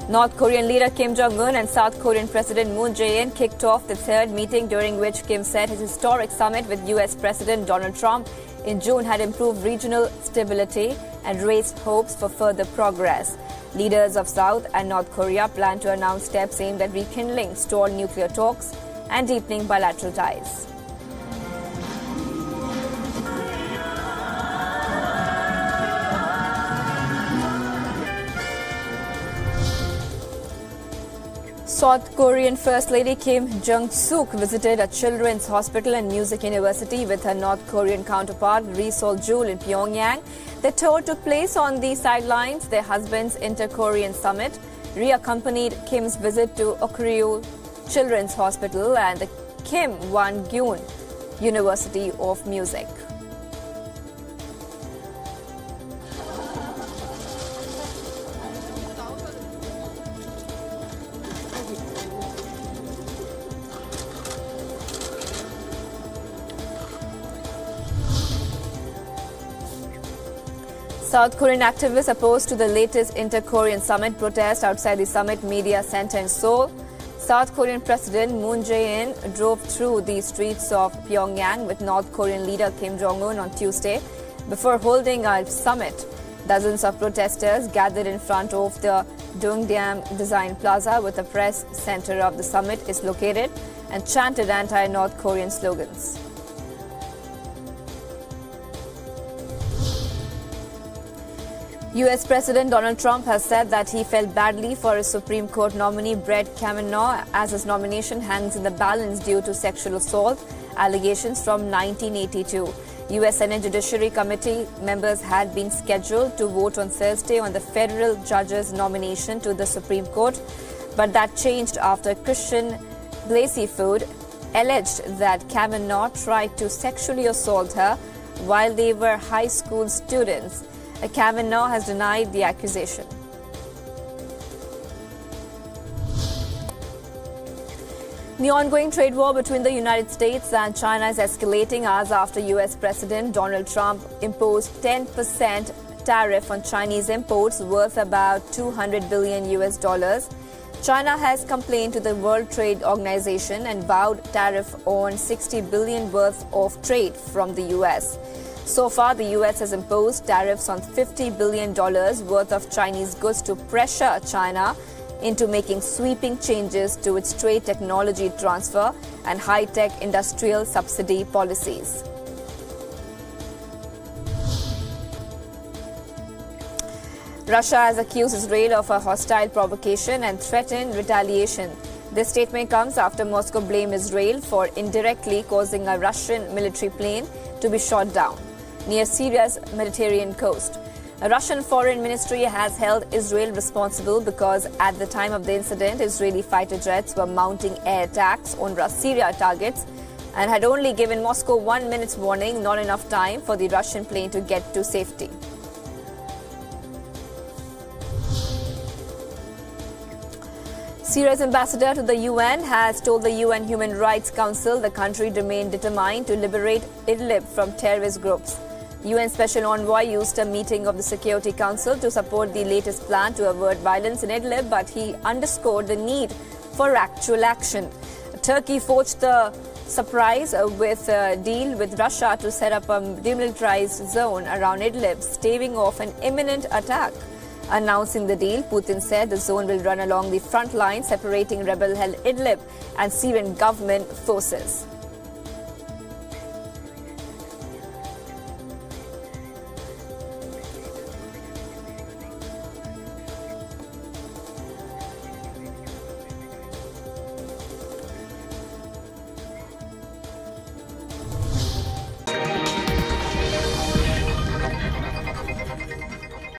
North Korean leader Kim Jong-un and South Korean President Moon Jae-in kicked off the third meeting, during which Kim said his historic summit with U.S. President Donald Trump in June had improved regional stability and raised hopes for further progress. Leaders of South and North Korea plan to announce steps aimed at rekindling stalled nuclear talks and deepening bilateral ties. South Korean First Lady Kim Jong-suk visited a children's hospital and music university with her North Korean counterpart Ri Sol-jul in Pyongyang. The tour took place on the sidelines their husband's inter-Korean summit. Ri accompanied Kim's visit to Okryu Children's Hospital and the Kim Wan-gyun University of Music. South Korean activists opposed to the latest inter-Korean summit protest outside the Summit Media Center in Seoul. South Korean President Moon Jae-in drove through the streets of Pyongyang with North Korean leader Kim Jong-un on Tuesday before holding a summit. Dozens of protesters gathered in front of the Dongdaeam Design Plaza, where the press center of the summit is located, and chanted anti-North Korean slogans. U.S. President Donald Trump has said that he felt badly for his Supreme Court nominee Brett Kavanaugh, as his nomination hangs in the balance due to sexual assault allegations from 1982. U.S. Senate Judiciary Committee members had been scheduled to vote on Thursday on the federal judge's nomination to the Supreme Court, but that changed after Christian Blasey Ford alleged that Kavanaugh tried to sexually assault her while they were high school students. Kavanaugh has denied the accusation. The ongoing trade war between the United States and China is escalating hours after U.S. President Donald Trump imposed 10% tariff on Chinese imports worth about $200 billion US. China has complained to the World Trade Organization and vowed tariff on $60 billion worth of trade from the U.S. So far, the U.S. has imposed tariffs on $50 billion worth of Chinese goods to pressure China into making sweeping changes to its trade technology transfer and high-tech industrial subsidy policies. Russia has accused Israel of a hostile provocation and threatened retaliation. This statement comes after Moscow blamed Israel for indirectly causing a Russian military plane to be shot down near Syria's Mediterranean coast. A Russian foreign ministry has held Israel responsible because at the time of the incident, Israeli fighter jets were mounting air attacks on Syria targets and had only given Moscow 1 minute's warning, not enough time for the Russian plane to get to safety. Syria's ambassador to the UN has told the UN Human Rights Council the country remained determined to liberate IDLIB from terrorist groups. UN Special Envoy used a meeting of the Security Council to support the latest plan to avert violence in IDLIB, but he underscored the need for actual action. Turkey forged the surprise with a deal with Russia to set up a demilitarized zone around IDLIB, staving off an imminent attack. Announcing the deal, Putin said the zone will run along the front line separating rebel-held IDLIB and Syrian government forces.